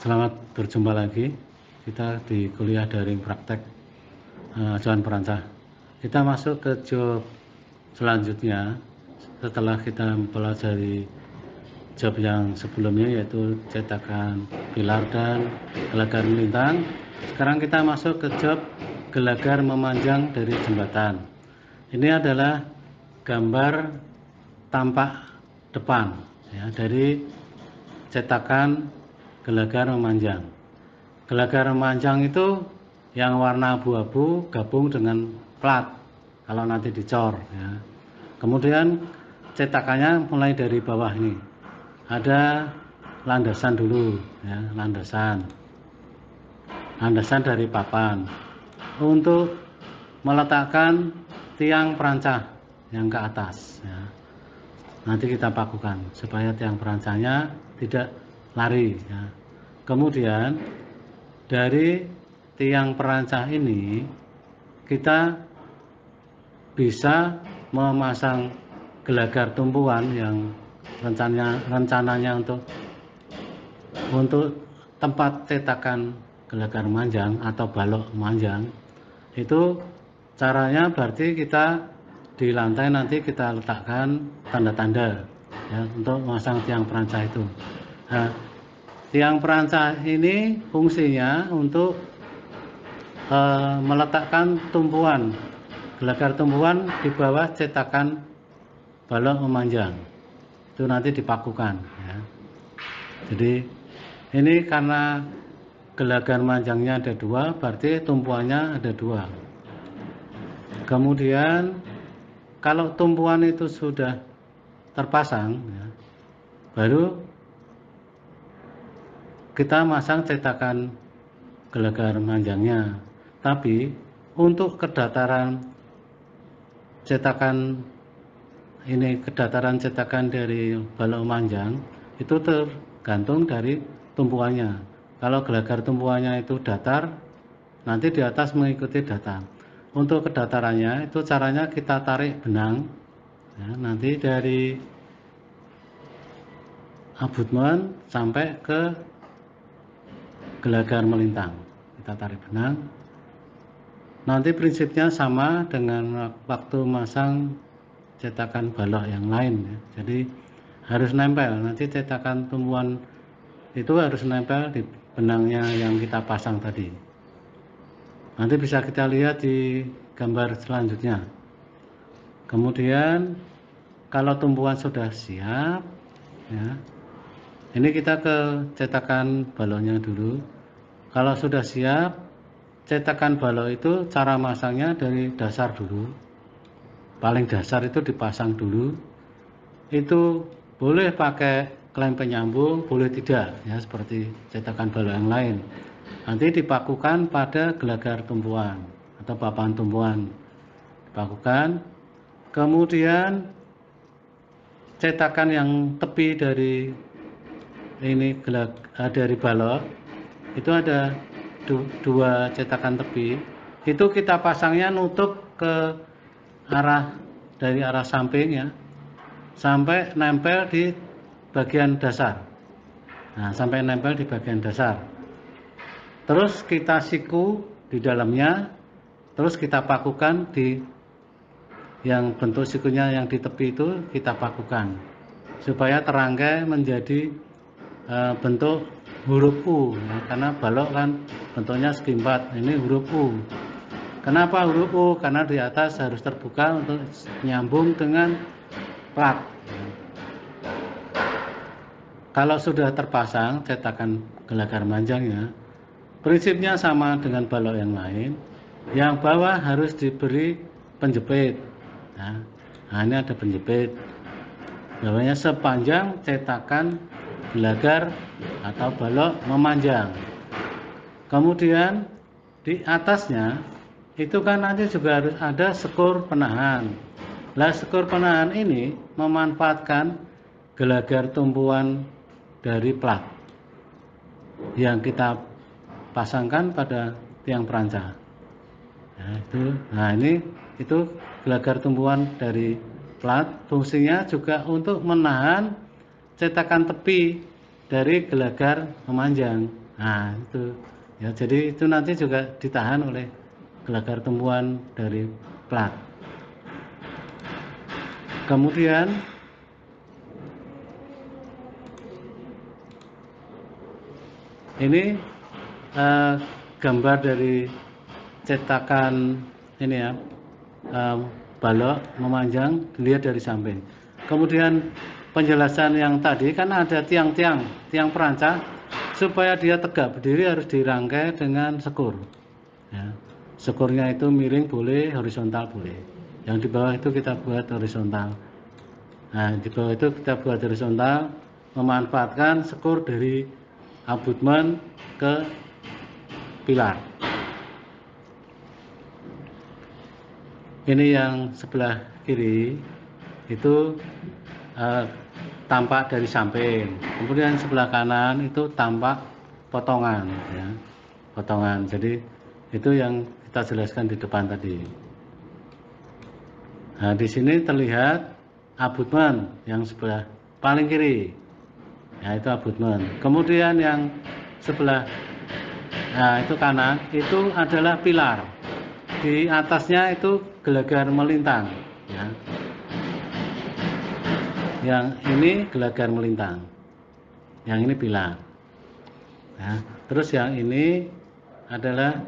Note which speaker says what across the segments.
Speaker 1: Selamat berjumpa lagi. Kita di kuliah daring praktek acuan perancah. Kita masuk ke job selanjutnya setelah kita mempelajari job yang sebelumnya, yaitu cetakan pilar dan gelagar melintang. Sekarang kita masuk ke job gelagar memanjang dari jembatan. Ini adalah gambar tampak depan ya, dari cetakan gelagar memanjang. Gelagar memanjang itu yang warna abu-abu gabung dengan plat kalau nanti dicor ya. Kemudian cetakannya mulai dari bawah ini. Ada landasan dulu ya, landasan dari papan untuk meletakkan tiang perancah yang ke atas ya. Nanti kita pakukan supaya tiang perancahnya tidak lari ya. Kemudian dari tiang perancah ini kita bisa memasang gelagar tumpuan yang rencananya untuk tempat cetakan gelagar manjang atau balok manjang. Itu caranya berarti kita di lantai nanti kita letakkan tanda-tanda ya, untuk memasang tiang perancah itu. Nah, tiang perancah ini fungsinya untuk meletakkan tumpuan gelagar tumpuan di bawah cetakan balok memanjang. Itu nanti dipakukan ya. Jadi ini karena gelagar manjangnya ada dua, berarti tumpuannya ada dua. Kemudian kalau tumpuan itu sudah terpasang ya, baru kita masang cetakan gelagar manjangnya. Tapi untuk kedataran cetakan dari balok manjang itu tergantung dari tumpuannya. Kalau gelagar tumpuannya itu datar, nanti di atas mengikuti datar. Untuk kedatarannya itu caranya kita tarik benang ya, nanti dari abutmen sampai ke gelagar melintang. Kita tarik benang. Nanti prinsipnya sama dengan waktu masang cetakan balok yang lain ya. Jadi harus nempel. Nanti cetakan tumpuan itu harus nempel di benangnya yang kita pasang tadi. Nanti bisa kita lihat di gambar selanjutnya. Kemudian kalau tumpuan sudah siap ya, ini kita ke cetakan baloknya dulu. Kalau sudah siap, cetakan balok itu cara masangnya dari dasar dulu. Paling dasar itu dipasang dulu. Itu boleh pakai klem penyambung, boleh tidak ya, seperti cetakan balok yang lain. Nanti dipakukan pada gelagar tumpuan atau papan tumpuan. Dipakukan. Kemudian cetakan yang tepi dari dari balok itu ada dua cetakan tepi, itu kita pasangnya nutup ke dari arah samping ya, sampai nempel di bagian dasar. Nah, sampai nempel di bagian dasar. Terus kita siku di dalamnya, terus kita pakukan di yang bentuk sikunya yang di tepi itu kita pakukan supaya terangkai menjadi bentuk huruf U ya, karena balok kan bentuknya segi empat, ini huruf U. Kenapa huruf U? Karena di atas harus terbuka untuk nyambung dengan plat. Kalau sudah terpasang cetakan gelagar manjangnya, prinsipnya sama dengan balok yang lain. Yang bawah harus diberi penjepit. Nah, ini ada penjepit. Bawahnya sepanjang cetakan gelagar atau balok memanjang. Kemudian di atasnya itu kan nanti juga harus ada skor penahan. Nah, skor penahan ini memanfaatkan gelagar tumpuan dari plat yang kita pasangkan pada tiang perancah. Nah, itu gelagar tumpuan dari plat, fungsinya juga untuk menahan cetakan tepi dari gelagar memanjang. Nah itu ya, jadi itu nanti juga ditahan oleh gelagar tumpuan dari plat. Kemudian ini gambar dari cetakan ini ya, balok memanjang dilihat dari samping. Kemudian penjelasan yang tadi kan ada tiang perancah, supaya dia tegak berdiri harus dirangkai dengan sekur ya. Sekurnya itu miring boleh, horizontal boleh. Yang di bawah itu kita buat horizontal. Nah di bawah itu kita buat horizontal, memanfaatkan sekur dari abutmen ke pilar. Ini yang sebelah kiri itu tampak dari samping, kemudian sebelah kanan itu tampak potongan ya, potongan. Jadi itu yang kita jelaskan di depan tadi. Nah di sini terlihat abutmen yang sebelah paling kiri ya, itu abutmen. Kemudian yang sebelah itu kanan itu adalah pilar, di atasnya itu gelagar melintang ya. Yang ini gelagar melintang, yang ini pilar ya. Terus yang ini adalah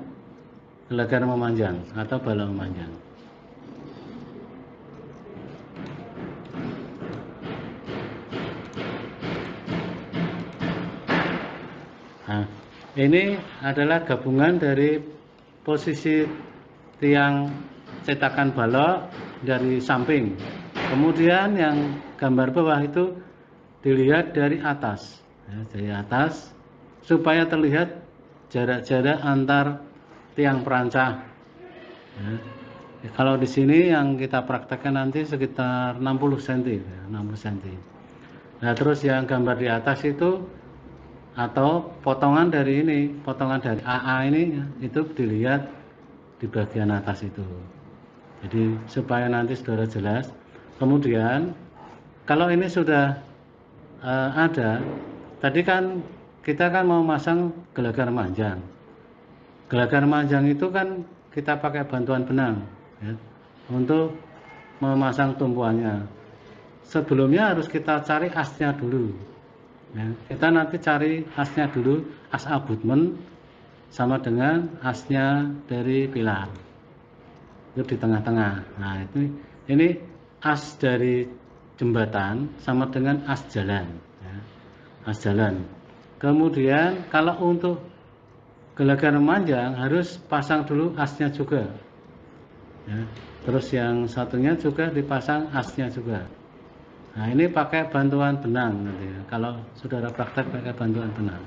Speaker 1: gelagar memanjang atau balok memanjang. Nah ini adalah gabungan dari posisi tiang cetakan balok dari samping, kemudian yang gambar bawah itu dilihat dari atas ya, dari atas supaya terlihat jarak-jarak antar tiang perancah ya. Kalau di sini yang kita praktekkan nanti sekitar 60 cm ya, 60 cm. Nah terus yang gambar di atas itu atau potongan dari ini, potongan dari AA ini ya, itu dilihat di bagian atas itu. Jadi supaya nanti saudara jelas. Kemudian kalau ini sudah ada, tadi kan kita kan mau masang gelagar manjang. Gelagar manjang itu kan kita pakai bantuan benang ya, untuk memasang tumpuannya. Sebelumnya harus kita cari asnya dulu ya. Kita nanti cari asnya dulu, as abutmen sama dengan asnya dari pilar itu di tengah-tengah. Nah ini as dari jembatan sama dengan as jalan ya. As jalan. Kemudian kalau untuk gelagar memanjang harus pasang dulu asnya juga ya. Terus yang satunya juga dipasang asnya juga. Nah ini pakai bantuan benang nanti ya. Kalau saudara praktek pakai bantuan benang,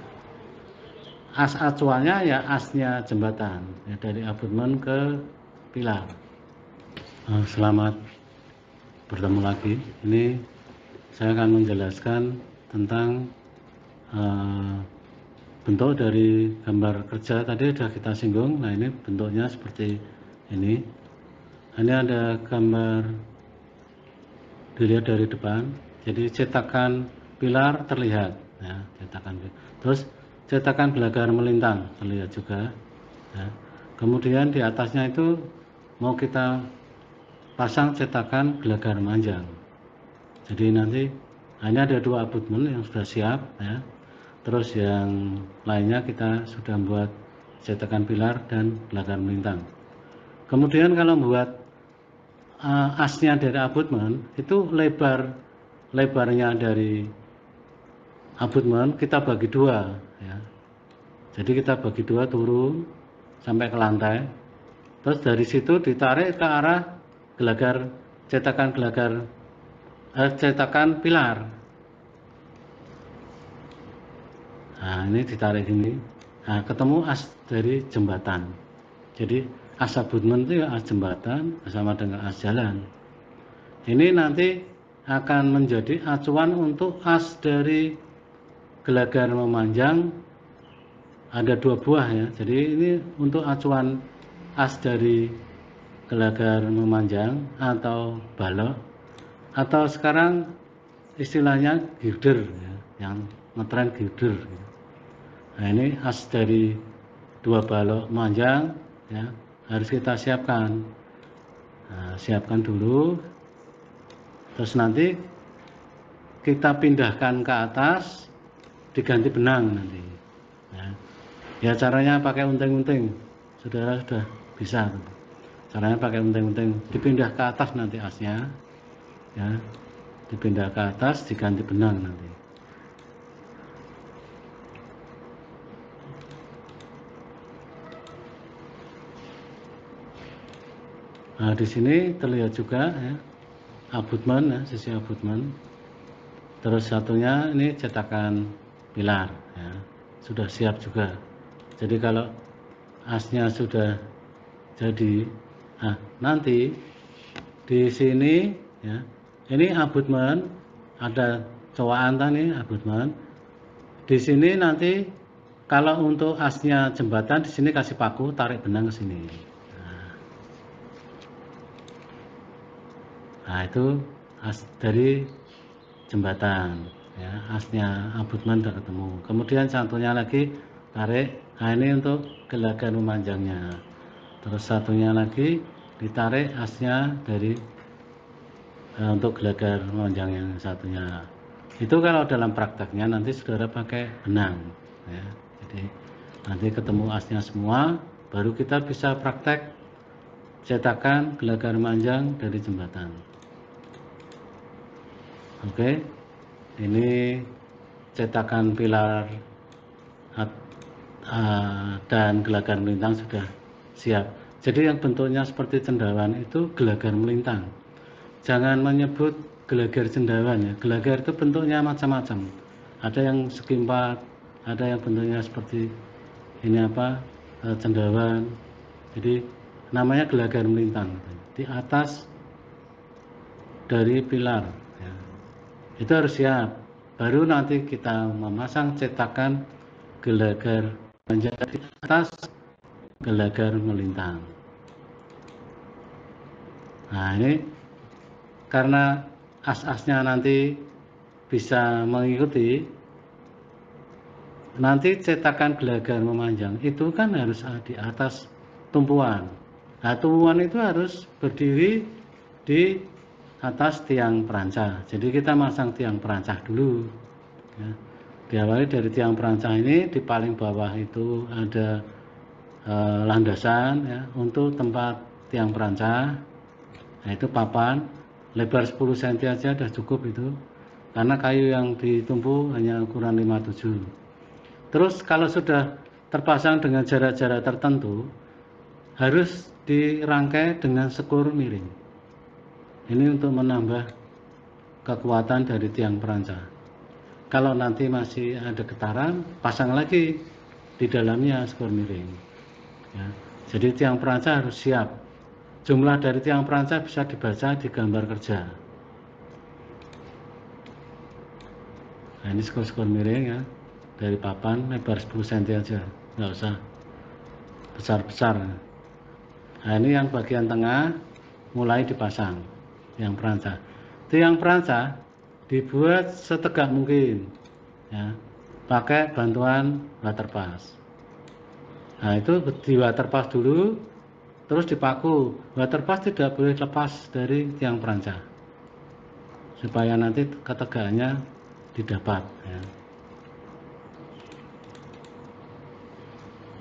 Speaker 1: as acuannya ya asnya jembatan ya, dari abutmen ke pilar. Selamat bertemu lagi. Ini saya akan menjelaskan tentang bentuk dari gambar kerja tadi sudah kita singgung. Nah ini bentuknya seperti ini. Ini ada gambar dilihat dari depan. Jadi cetakan pilar terlihat ya, cetakan. Terus cetakan gelagar melintang terlihat juga ya. Kemudian di atasnya itu mau kita pasang cetakan gelagar manjang. Jadi nanti hanya ada 2 abutmen yang sudah siap ya. Terus yang lainnya kita sudah membuat cetakan pilar dan gelagar melintang. Kemudian kalau membuat asnya dari abutmen itu lebarnya dari abutmen kita bagi 2 ya. Jadi kita bagi 2 turun sampai ke lantai. Terus dari situ ditarik ke arah gelagar cetakan pilar. Nah ini ditarik ini, nah ketemu as dari jembatan. Jadi as abutmen itu ya as jembatan bersama dengan as jalan. Ini nanti akan menjadi acuan untuk as dari gelagar memanjang, ada 2 buah ya. Jadi ini untuk acuan as dari gelagar memanjang atau balok, atau sekarang istilahnya girder ya, yang ngetren girder. Nah, ini as dari 2 balok memanjang ya, harus kita siapkan. Nah, siapkan dulu, terus nanti kita pindahkan ke atas, diganti benang nanti ya, caranya pakai unting-unting, saudara sudah bisa tuh. Caranya pakai unting-unting, dipindah ke atas nanti asnya ya, dipindah ke atas, diganti benang nanti. Nah, di sini terlihat juga ya, abutmen ya, sisi abutmen. Terus satunya ini cetakan pilar ya, sudah siap juga. Jadi kalau asnya sudah jadi, nah nanti di sini ya, ini abutmen, ada cowaan tadi abutmen. Di sini nanti kalau untuk asnya jembatan, di sini kasih paku, tarik benang ke sini. Nah, itu as dari jembatan ya, asnya abutmen sudah ketemu. Kemudian satunya lagi tarik, nah ini untuk gelagar memanjangnya. Terus satunya lagi ditarik asnya dari untuk gelagar memanjang yang satunya. Itu kalau dalam prakteknya nanti saudara pakai benang ya. Jadi nanti ketemu asnya semua, baru kita bisa praktek cetakan gelagar memanjang dari jembatan. Oke, ini cetakan pilar dan gelagar melintang sudah siap. Jadi yang bentuknya seperti cendawan itu gelagar melintang. Jangan menyebut gelagar cendawan ya. Gelagar itu bentuknya macam-macam. Ada yang segi 4, ada yang bentuknya seperti ini apa, cendawan. Jadi namanya gelagar melintang. Di atas dari pilar ya. Itu harus siap. Baru nanti kita memasang cetakan gelagar memanjang di atas gelagar melintang. Nah, ini karena as-asnya nanti bisa mengikuti, nanti cetakan gelagar memanjang itu kan harus di atas tumpuan. Nah, tumpuan itu harus berdiri di atas tiang perancah. Jadi kita masang tiang perancah dulu ya. Diawali dari tiang perancah ini, di paling bawah itu ada landasan ya, untuk tempat tiang perancah. Nah, itu papan lebar 10 cm aja sudah cukup itu, karena kayu yang ditumpu hanya ukuran 57. Terus kalau sudah terpasang dengan jarak-jarak tertentu, harus dirangkai dengan sekur miring. Ini untuk menambah kekuatan dari tiang perancah. Kalau nanti masih ada getaran, pasang lagi di dalamnya sekur miring ya. Jadi tiang perancah harus siap. Jumlah dari tiang perancah bisa dibaca di gambar kerja. Nah, ini skor-skor miring ya, dari papan lebar 10 cm aja, nggak usah besar-besar. Nah, ini yang bagian tengah mulai dipasang tiang perancah. Tiang perancah dibuat setegak mungkin ya, pakai bantuan waterpass. Nah, itu di waterpass dulu, terus dipaku. Waterpass tidak boleh lepas dari tiang perancah, supaya nanti ketegangannya didapat ya.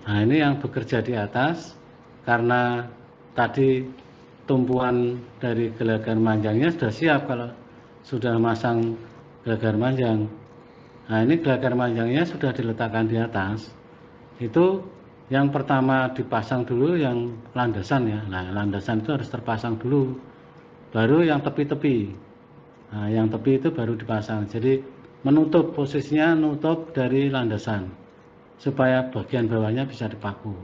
Speaker 1: Nah, ini yang bekerja di atas, karena tadi tumpuan dari gelagar manjangnya sudah siap kalau sudah masang gelagar manjang. Nah, ini gelagar manjangnya sudah diletakkan di atas. Itu yang pertama dipasang dulu yang landasan ya. Nah, landasan itu harus terpasang dulu, baru yang tepi-tepi. Nah, yang tepi itu baru dipasang. Jadi menutup, posisinya nutup dari landasan, supaya bagian bawahnya bisa dipaku.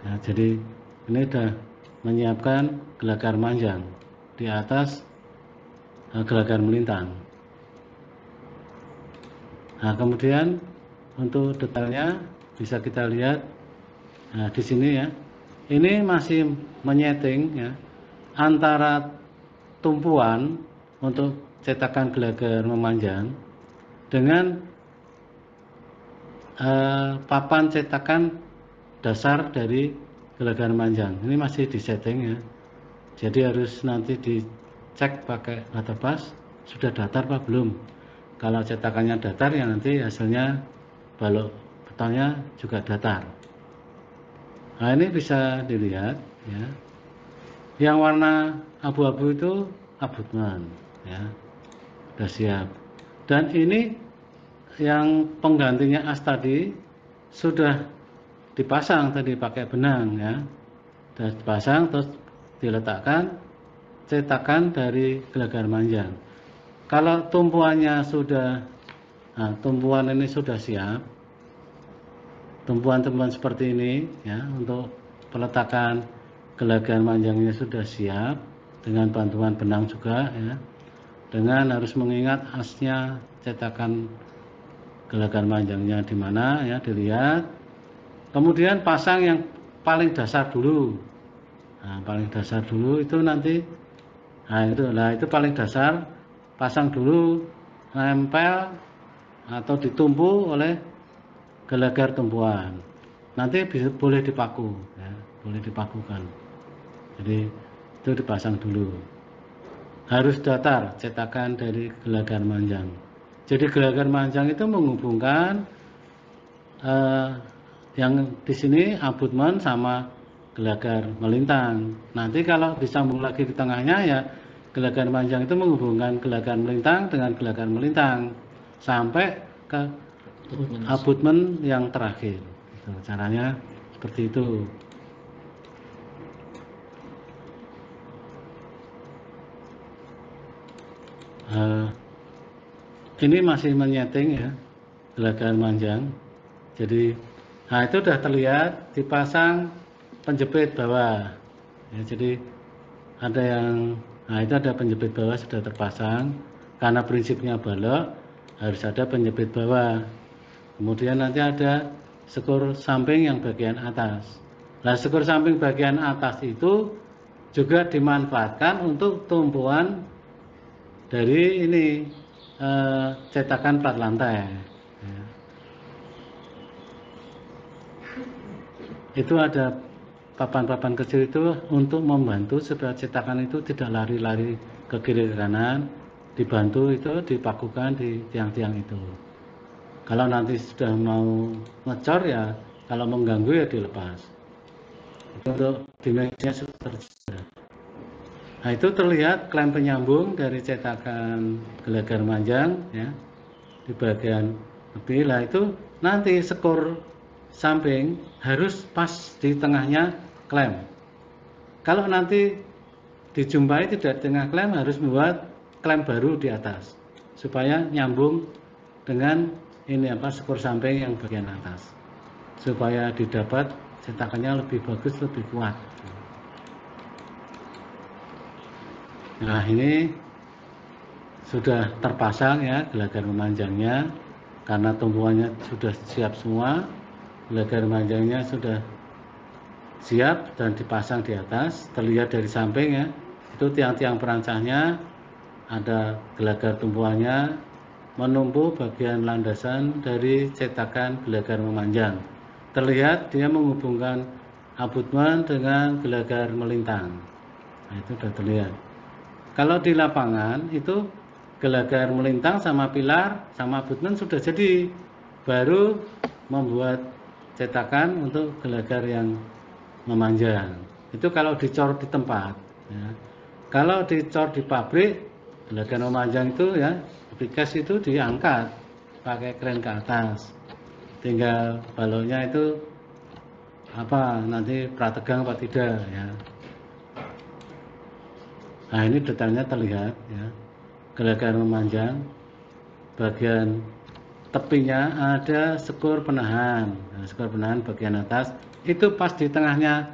Speaker 1: Nah, jadi ini sudah menyiapkan gelagar manjang di atas gelagar melintang. Nah, kemudian untuk detailnya bisa kita lihat. Nah, di sini ya, ini masih menyeting ya, antara tumpuan untuk cetakan gelagar memanjang dengan papan cetakan dasar dari gelagar manjang. Ini masih di setting ya. Jadi harus nanti dicek pakai database sudah datar apa belum. Kalau cetakannya datar ya nanti hasilnya balok betonnya juga datar. Nah ini bisa dilihat ya. Yang warna abu-abu itu abutmen ya. Sudah siap. Dan ini yang penggantinya as tadi sudah dipasang tadi pakai benang ya. Sudah dipasang terus diletakkan cetakan dari gelagar manjang. Kalau tumpuannya sudah, nah, tumpuan ini sudah siap, tumpuan-tumpuan seperti ini ya untuk peletakan gelagar manjangnya sudah siap dengan bantuan benang juga ya. Dengan harus mengingat asnya cetakan gelagar manjangnya di mana ya, dilihat. Kemudian pasang yang paling dasar dulu. Nah, paling dasar dulu itu nanti, nah itu paling dasar, pasang dulu, nempel atau ditumpu oleh gelagar tumpuan. Nanti boleh dipaku, ya, boleh dipakukan. Jadi itu dipasang dulu. Harus datar cetakan dari gelagar manjang. Jadi gelagar manjang itu menghubungkan yang di sini abutmen sama gelagar melintang. Nanti kalau disambung lagi di tengahnya ya gelagar manjang itu menghubungkan gelagar melintang dengan gelagar melintang sampai ke abutmen yang terakhir. Itu caranya seperti itu. Ini masih menyeting ya gelagar manjang. Jadi, nah itu sudah terlihat dipasang penjepit bawah. Ya, jadi ada yang, nah itu ada penjepit bawah sudah terpasang. Karena prinsipnya balok harus ada penjepit bawah. Kemudian nanti ada sekur samping yang bagian atas. Nah sekur samping bagian atas itu juga dimanfaatkan untuk tumpuan dari ini cetakan plat lantai. Ya. Itu ada papan-papan kecil itu untuk membantu supaya cetakan itu tidak lari-lari ke kiri ke kanan, dibantu itu dipakukan di tiang-tiang itu. Kalau nanti sudah mau ngecor ya, kalau mengganggu ya dilepas. Itu untuk dimensinya sudah tersedia. Nah itu terlihat klem penyambung dari cetakan gelagar manjang ya di bagian lebih. Lah itu nanti skor samping harus pas di tengahnya klem. Kalau nanti dijumpai tidak di tengah klem, harus membuat klem baru di atas supaya nyambung dengan ini apa skor samping yang bagian atas supaya didapat cetakannya lebih bagus, lebih kuat. Nah ini sudah terpasang ya gelagar memanjangnya karena tumpuannya sudah siap semua, gelagar memanjangnya sudah siap dan dipasang di atas. Terlihat dari samping ya, itu tiang-tiang perancahnya ada gelagar tumpuannya menumpu bagian landasan dari cetakan gelagar memanjang. Terlihat dia menghubungkan abutmen dengan gelagar melintang. Nah, itu sudah terlihat. Kalau di lapangan itu gelagar melintang sama pilar sama abutmen sudah jadi, baru membuat cetakan untuk gelagar yang memanjang. Itu kalau dicor di tempat ya. Kalau dicor di pabrik gelagar memanjang itu ya pikas itu diangkat pakai kren ke atas, tinggal baloknya itu apa nanti prategang apa tidak ya. Nah ini detailnya terlihat ya, gelagar memanjang bagian tepinya ada skor penahan. Nah, skor penahan bagian atas itu pas di tengahnya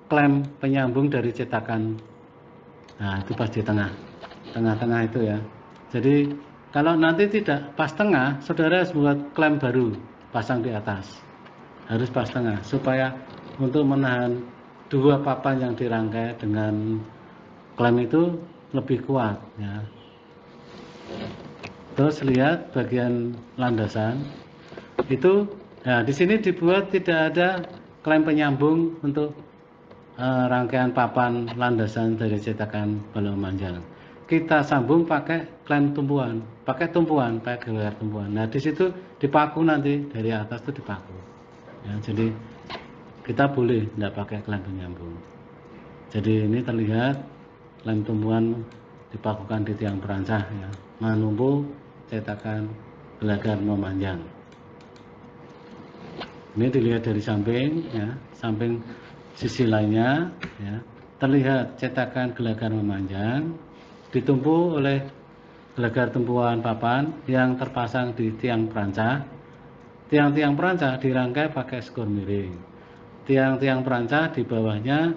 Speaker 1: klem penyambung dari cetakan. Nah itu pas di tengah-tengah itu ya. Jadi kalau nanti tidak pas tengah, saudara harus buat klem baru pasang di atas, harus pas tengah supaya untuk menahan dua papan yang dirangkai dengan klem itu lebih kuat ya. Terus lihat bagian landasan itu Nah, di sini dibuat tidak ada klem penyambung untuk rangkaian papan landasan dari cetakan balok memanjang. Kita sambung pakai klem tumpuan, pakai gelar tumpuan. Nah, di situ dipaku nanti dari atas itu dipaku. Ya, jadi kita boleh tidak pakai klem penyambung. Jadi ini terlihat klem tumpuan dipakukan di tiang perancah, ya, menumpu cetakan gelagar memanjang. Ini dilihat dari samping, ya, samping sisi lainnya, ya, terlihat cetakan gelagar memanjang ditumpu oleh gelagar tumpuan papan yang terpasang di tiang perancah. Tiang-tiang perancah dirangkai pakai skor miring. Tiang-tiang perancah di bawahnya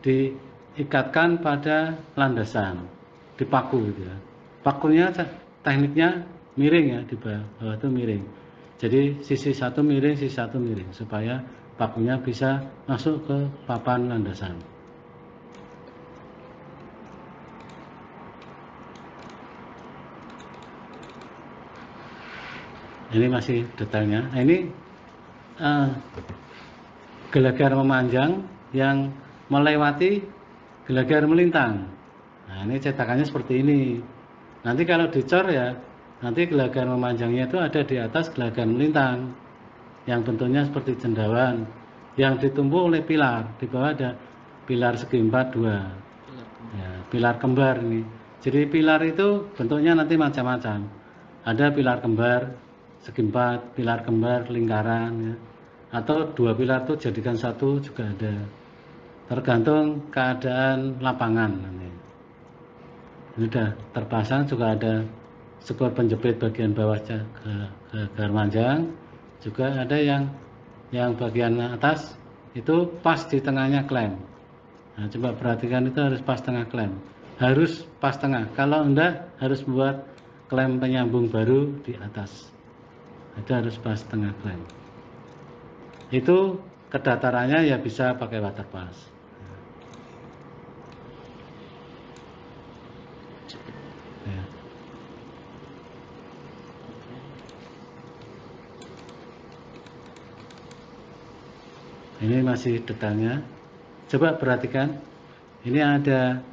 Speaker 1: diikatkan pada landasan, dipaku gitu ya. Pakunya tekniknya miring ya, di bawah itu miring. Jadi sisi satu miring, sisi satu miring supaya pakunya bisa masuk ke papan landasan. Ini masih detailnya. Nah, ini gelagar memanjang yang melewati gelagar melintang. Nah, ini cetakannya seperti ini. Nanti kalau dicor ya, nanti gelagar memanjangnya itu ada di atas gelagar melintang yang bentuknya seperti cendawan yang ditumpu oleh pilar. Di bawah ada pilar segi 4 2, ya, pilar kembar ini. Jadi pilar itu bentuknya nanti macam-macam. Ada pilar kembar segi 4, pilar kembar lingkaran, ya, atau dua pilar itu jadikan satu juga ada. Tergantung keadaan lapangan nanti. Ini sudah terpasang, juga ada skor penjepit bagian bawah gelagar manjang, juga ada yang bagian atas itu pas di tengahnya klem. Nah, coba perhatikan, itu harus pas tengah klem, harus pas tengah. Kalau enggak harus buat klem penyambung baru di atas. Itu harus pas tengah klem. Itu kedatarannya ya bisa pakai water pas. Ya. Ini masih detailnya. Coba perhatikan, ini ada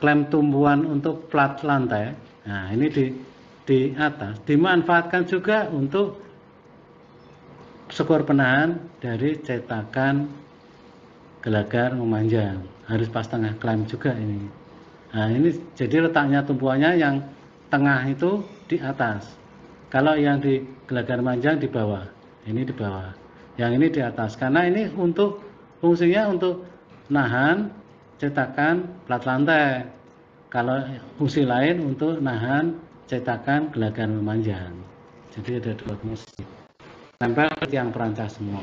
Speaker 1: klem tumpuan untuk plat lantai. Nah, ini di atas dimanfaatkan juga untuk skor penahan dari cetakan gelagar memanjang. Harus pas tengah klem juga ini. Nah, ini jadi letaknya tumpuannya yang tengah itu di atas. Kalau yang di gelagar memanjang di bawah. Ini di bawah. Yang ini di atas. Karena ini untuk fungsinya untuk nahan cetakan plat lantai. Kalau fungsi lain untuk nahan cetakan gelagar memanjang. Jadi ada dua fungsi. Tempel ke tiang perancah semua.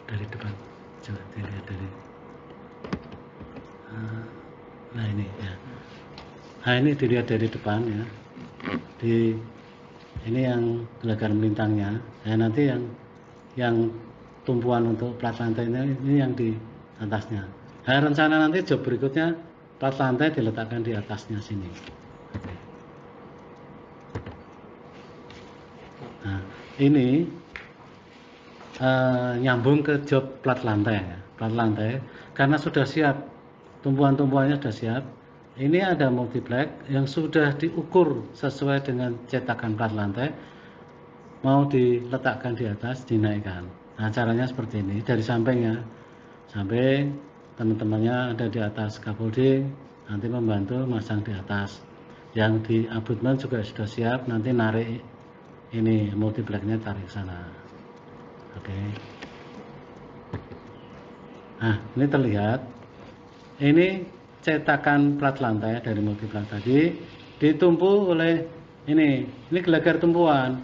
Speaker 1: Dari depan, coba dilihat dari. Nah ini ya. Nah ini dilihat dari depan ya. Ini yang gelagar melintangnya. Nah nanti yang tumpuan untuk plat lantai ini yang di atasnya. Nah, rencana nanti job berikutnya plat lantai diletakkan di atasnya sini. Nah, ini nyambung ke job plat lantai ya. Plat lantai karena sudah siap, tumpuan-tumpuannya sudah siap. Ini ada multiplex yang sudah diukur sesuai dengan cetakan plat lantai, mau diletakkan di atas, dinaikkan. Nah, caranya seperti ini, dari sampingnya, samping teman-temannya ada di atas scaffolding, nanti membantu masang di atas. Yang di abutment juga sudah siap, nanti narik ini multiplexnya, tarik sana. Oke. Nah, ini terlihat, ini cetakan plat lantai dari multiplex tadi ditumpu oleh ini gelagar tumpuan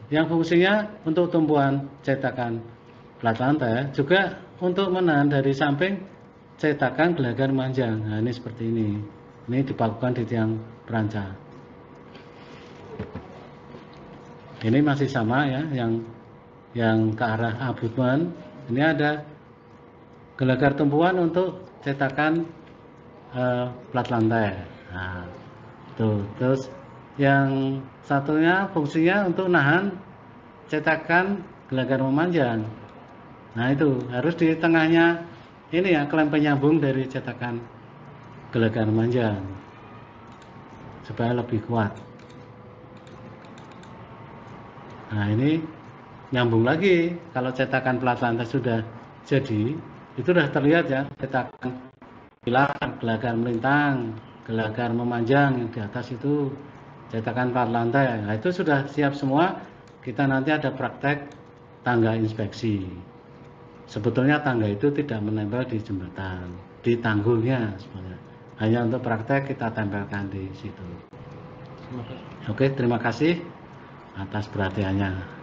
Speaker 1: yang fungsinya untuk tumpuan cetakan plat lantai, juga untuk menahan dari samping cetakan gelagar manjang. Nah, ini seperti ini. Ini dipakukan di tiang perancah. Ini masih sama ya, yang ke arah abutment. Ini ada gelagar tumpuan untuk cetakan plat lantai. Nah, tuh. Terus yang satunya fungsinya untuk nahan cetakan gelagar memanjang. Nah, itu harus di tengahnya ini ya, klem penyambung dari cetakan gelagar memanjang supaya lebih kuat. Nah, ini nyambung lagi. Kalau cetakan plat lantai sudah jadi, itu sudah terlihat ya, cetakan pilar, gelagar melintang, gelagar memanjang yang di atas itu cetakan plat lantai. Nah, itu sudah siap semua. Kita nanti ada praktek tangga inspeksi. Sebetulnya tangga itu tidak menempel di jembatan, di tanggulnya sebenarnya. Hanya untuk praktek kita tempelkan di situ. Oke, terima kasih atas perhatiannya.